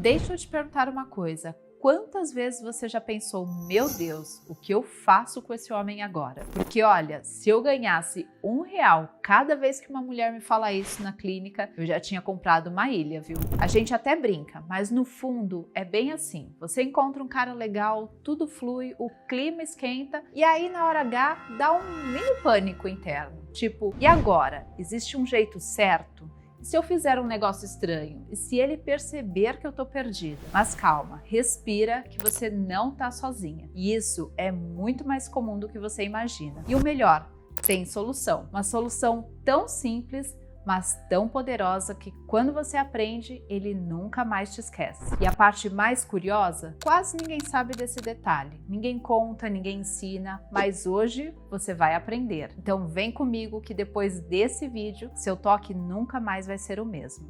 Deixa eu te perguntar uma coisa. Quantas vezes você já pensou, meu Deus, o que eu faço com esse homem agora? Porque olha, se eu ganhasse R$1 cada vez que uma mulher me fala isso na clínica, eu já tinha comprado uma ilha, viu? A gente até brinca, mas no fundo é bem assim. Você encontra um cara legal, tudo flui, o clima esquenta e aí na hora H dá um mini pânico interno. Tipo, e agora? Existe um jeito certo? Se eu fizer um negócio estranho e se ele perceber que eu tô perdida? Mas calma, respira que você não tá sozinha. E isso é muito mais comum do que você imagina. E o melhor, tem solução. Uma solução tão simples, mas tão poderosa que quando você aprende, ele nunca mais te esquece. E a parte mais curiosa, quase ninguém sabe desse detalhe. Ninguém conta, ninguém ensina, mas hoje você vai aprender. Então vem comigo que depois desse vídeo, seu toque nunca mais vai ser o mesmo.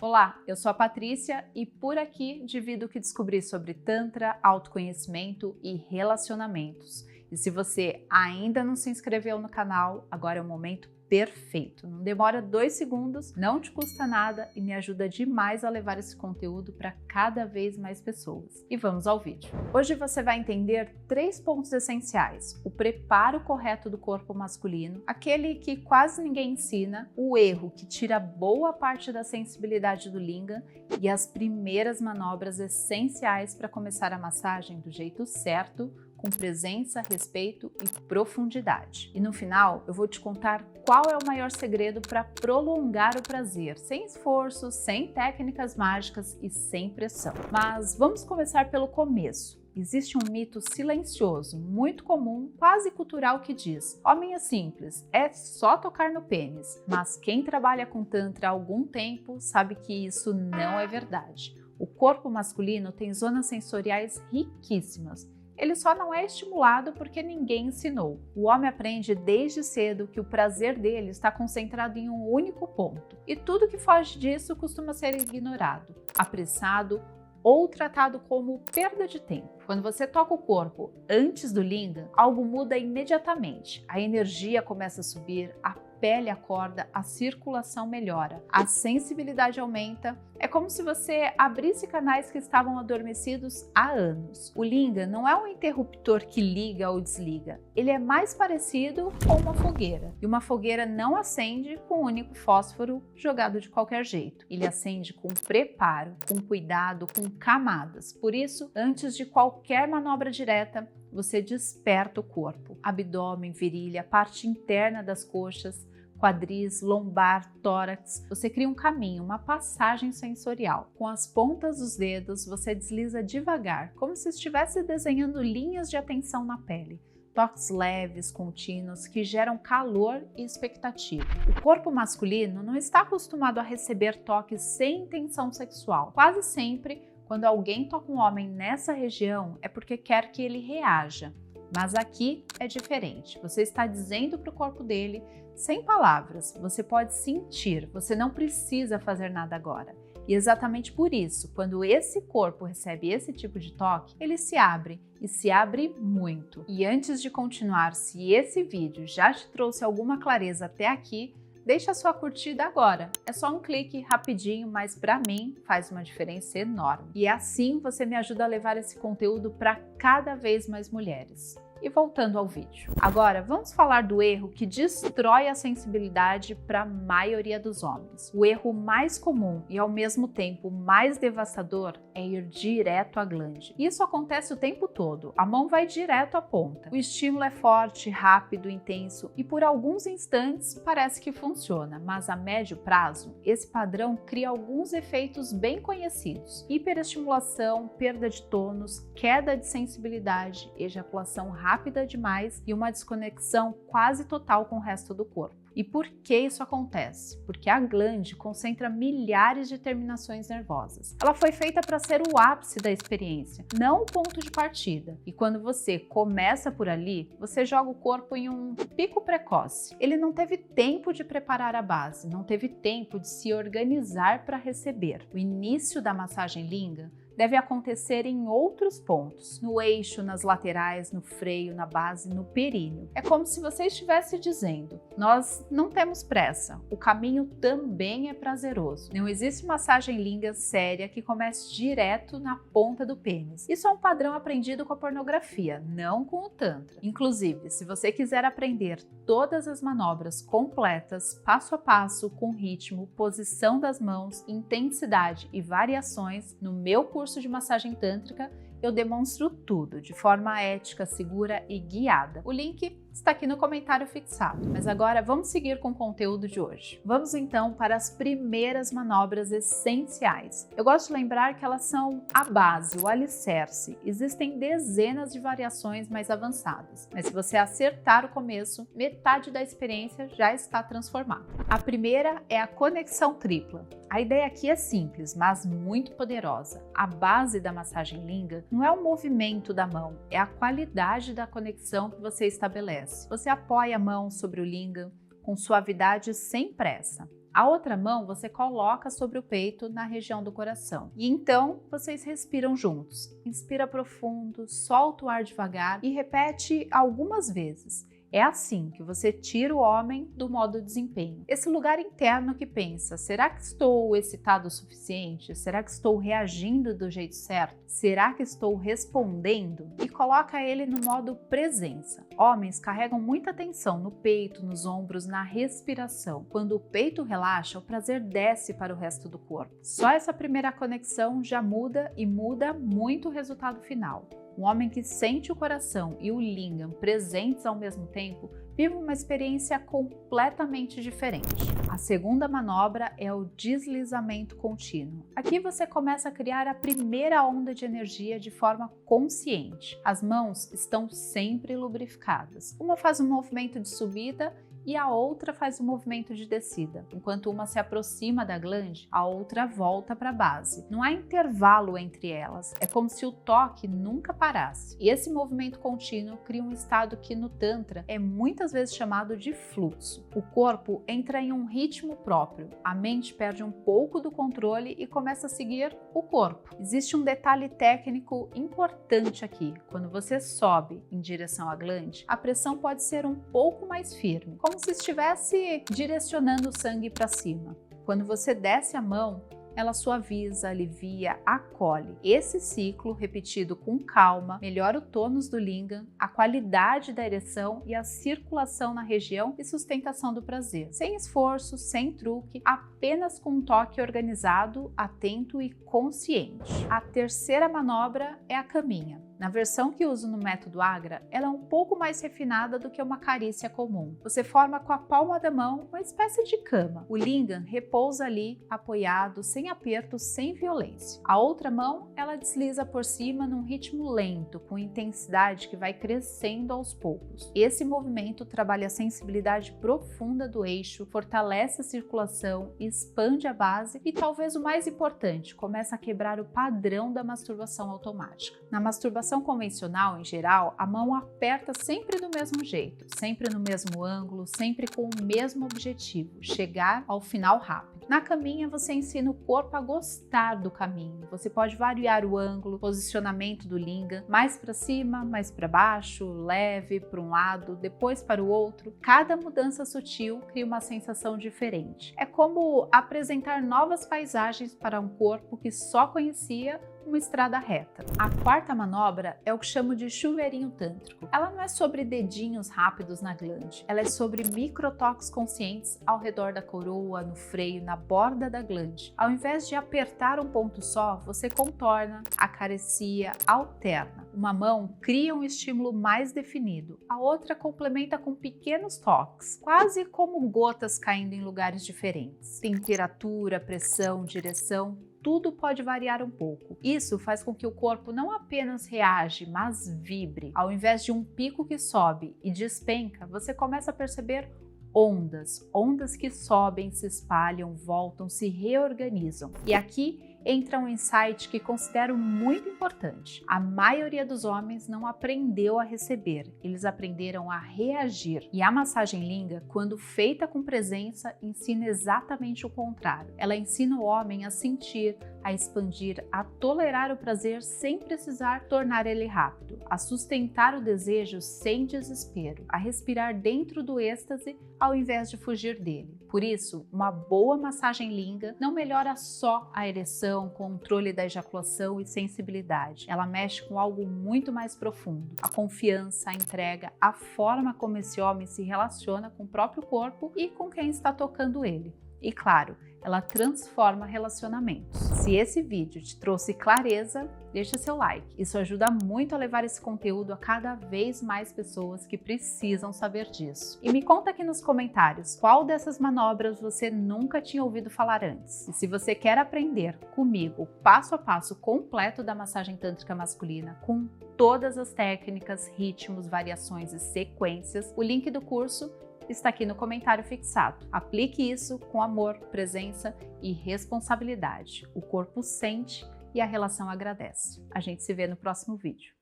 Olá, eu sou a Patrícia e por aqui divido o que descobri sobre Tantra, autoconhecimento e relacionamentos. E se você ainda não se inscreveu no canal, agora é o momento perfeito. Não demora 2 segundos, não te custa nada e me ajuda demais a levar esse conteúdo para cada vez mais pessoas. E vamos ao vídeo. Hoje você vai entender 3 pontos essenciais: o preparo correto do corpo masculino, aquele que quase ninguém ensina, o erro que tira boa parte da sensibilidade do linga e as primeiras manobras essenciais para começar a massagem do jeito certo, com presença, respeito e profundidade. E no final eu vou te contar qual é o maior segredo para prolongar o prazer, sem esforço, sem técnicas mágicas e sem pressão. Mas vamos começar pelo começo. Existe um mito silencioso, muito comum, quase cultural, que diz: homem é simples, é só tocar no pênis. Mas quem trabalha com Tantra há algum tempo sabe que isso não é verdade. O corpo masculino tem zonas sensoriais riquíssimas. Ele só não é estimulado porque ninguém ensinou. O homem aprende desde cedo que o prazer dele está concentrado em um único ponto. E tudo que foge disso costuma ser ignorado, apressado ou tratado como perda de tempo. Quando você toca o corpo antes do linga, algo muda imediatamente. A energia começa a subir, a pele acorda, a circulação melhora, a sensibilidade aumenta. É como se você abrisse canais que estavam adormecidos há anos. O linga não é um interruptor que liga ou desliga. Ele é mais parecido com uma fogueira. E uma fogueira não acende com um único fósforo jogado de qualquer jeito. Ele acende com preparo, com cuidado, com camadas. Por isso, antes de qualquer manobra direta, você desperta o corpo. Abdômen, virilha, parte interna das coxas, quadris, lombar, tórax. Você cria um caminho, uma passagem sensorial. Com as pontas dos dedos, você desliza devagar, como se estivesse desenhando linhas de atenção na pele. Toques leves, contínuos, que geram calor e expectativa. O corpo masculino não está acostumado a receber toques sem intenção sexual. Quase sempre, quando alguém toca um homem nessa região, é porque quer que ele reaja. Mas aqui é diferente. Você está dizendo para o corpo dele, sem palavras, você pode sentir, você não precisa fazer nada agora. E exatamente por isso, quando esse corpo recebe esse tipo de toque, ele se abre e se abre muito. E antes de continuar, se esse vídeo já te trouxe alguma clareza até aqui, deixa a sua curtida agora. É só um clique rapidinho, mas para mim faz uma diferença enorme. E assim você me ajuda a levar esse conteúdo para cada vez mais mulheres. E voltando ao vídeo. Agora vamos falar do erro que destrói a sensibilidade para a maioria dos homens. O erro mais comum e ao mesmo tempo mais devastador é ir direto à glande. Isso acontece o tempo todo. A mão vai direto à ponta. O estímulo é forte, rápido, intenso e por alguns instantes parece que funciona, mas a médio prazo esse padrão cria alguns efeitos bem conhecidos: hiperestimulação, perda de tônus, queda de sensibilidade, ejaculação rápida demais e uma desconexão quase total com o resto do corpo. E por que isso acontece? Porque a glande concentra milhares de terminações nervosas. Ela foi feita para ser o ápice da experiência, não o ponto de partida. E quando você começa por ali, você joga o corpo em um pico precoce. Ele não teve tempo de preparar a base, não teve tempo de se organizar para receber. O início da massagem linga deve acontecer em outros pontos, no eixo, nas laterais, no freio, na base, no períneo. É como se você estivesse dizendo: nós não temos pressa, o caminho também é prazeroso. Não existe massagem Lingam séria que comece direto na ponta do pênis. Isso é um padrão aprendido com a pornografia, não com o Tantra. Inclusive, se você quiser aprender todas as manobras completas, passo a passo, com ritmo, posição das mãos, intensidade e variações, no meu curso de massagem tântrica, eu demonstro tudo de forma ética, segura e guiada. O link está aqui no comentário fixado. Mas agora vamos seguir com o conteúdo de hoje. Vamos então para as primeiras manobras essenciais. Eu gosto de lembrar que elas são a base, o alicerce. Existem dezenas de variações mais avançadas, mas se você acertar o começo, metade da experiência já está transformada. A primeira é a conexão tripla. A ideia aqui é simples, mas muito poderosa. A base da massagem Lingam não é o movimento da mão, é a qualidade da conexão que você estabelece. Você apoia a mão sobre o Lingam com suavidade sem pressa. A outra mão você coloca sobre o peito na região do coração. E então vocês respiram juntos. Inspira profundo, solta o ar devagar e repete algumas vezes. É assim que você tira o homem do modo desempenho. Esse lugar interno que pensa: será que estou excitado o suficiente? Será que estou reagindo do jeito certo? Será que estou respondendo? E coloca ele no modo presença. Homens carregam muita tensão no peito, nos ombros, na respiração. Quando o peito relaxa, o prazer desce para o resto do corpo. Só essa primeira conexão já muda e muda muito o resultado final. Um homem que sente o coração e o Lingam presentes ao mesmo tempo vive uma experiência completamente diferente. A segunda manobra é o deslizamento contínuo. Aqui você começa a criar a primeira onda de energia de forma consciente. As mãos estão sempre lubrificadas. Uma faz um movimento de subida e a outra faz um movimento de descida. Enquanto uma se aproxima da glande, a outra volta para a base. Não há intervalo entre elas, é como se o toque nunca parasse. E esse movimento contínuo cria um estado que no Tantra é muitas vezes chamado de fluxo. O corpo entra em um ritmo próprio, a mente perde um pouco do controle e começa a seguir o corpo. Existe um detalhe técnico importante aqui. Quando você sobe em direção à glande, a pressão pode ser um pouco mais firme, como se estivesse direcionando o sangue para cima. Quando você desce a mão, ela suaviza, alivia, acolhe. Esse ciclo, repetido com calma, melhora o tônus do Lingam, a qualidade da ereção e a circulação na região e sustentação do prazer. Sem esforço, sem truque, apenas com um toque organizado, atento e consciente. A terceira manobra é a caminha. Na versão que uso no método Agra, ela é um pouco mais refinada do que uma carícia comum. Você forma com a palma da mão uma espécie de cama. O Lingam repousa ali, apoiado, sem aperto, sem violência. A outra mão, ela desliza por cima num ritmo lento, com intensidade que vai crescendo aos poucos. Esse movimento trabalha a sensibilidade profunda do eixo, fortalece a circulação, expande a base e, talvez o mais importante, começa a quebrar o padrão da masturbação automática. Na masturbação convencional, em geral, a mão aperta sempre do mesmo jeito, sempre no mesmo ângulo, sempre com o mesmo objetivo, chegar ao final rápido. Na caminha, você ensina o corpo a gostar do caminho. Você pode variar o ângulo, posicionamento do Lingam, mais para cima, mais para baixo, leve para um lado, depois para o outro. Cada mudança sutil cria uma sensação diferente. É como apresentar novas paisagens para um corpo que só conhecia uma estrada reta. A quarta manobra é o que chamo de chuveirinho tântrico. Ela não é sobre dedinhos rápidos na glande, ela é sobre microtoques conscientes ao redor da coroa, no freio, na borda da glande. Ao invés de apertar um ponto só, você contorna, acaricia, alterna. Uma mão cria um estímulo mais definido, a outra complementa com pequenos toques, quase como gotas caindo em lugares diferentes. Temperatura, pressão, direção, tudo pode variar um pouco. Isso faz com que o corpo não apenas reage, mas vibre. Ao invés de um pico que sobe e despenca, você começa a perceber ondas que sobem, se espalham, voltam, se reorganizam. E aqui entra um insight que considero muito importante. A maioria dos homens não aprendeu a receber, eles aprenderam a reagir. E a massagem linga, quando feita com presença, ensina exatamente o contrário. Ela ensina o homem a sentir, a expandir, a tolerar o prazer sem precisar tornar ele rápido, a sustentar o desejo sem desespero, a respirar dentro do êxtase ao invés de fugir dele. Por isso, uma boa massagem linga não melhora só a ereção, controle da ejaculação e sensibilidade. Ela mexe com algo muito mais profundo: a confiança, a entrega, a forma como esse homem se relaciona com o próprio corpo e com quem está tocando ele. E claro, ela transforma relacionamentos. Se esse vídeo te trouxe clareza, deixa seu like. Isso ajuda muito a levar esse conteúdo a cada vez mais pessoas que precisam saber disso. E me conta aqui nos comentários qual dessas manobras você nunca tinha ouvido falar antes. E se você quer aprender comigo o passo a passo completo da massagem tântrica masculina, com todas as técnicas, ritmos, variações e sequências, o link do curso está aqui no comentário fixado. Aplique isso com amor, presença e responsabilidade. O corpo sente e a relação agradece. A gente se vê no próximo vídeo.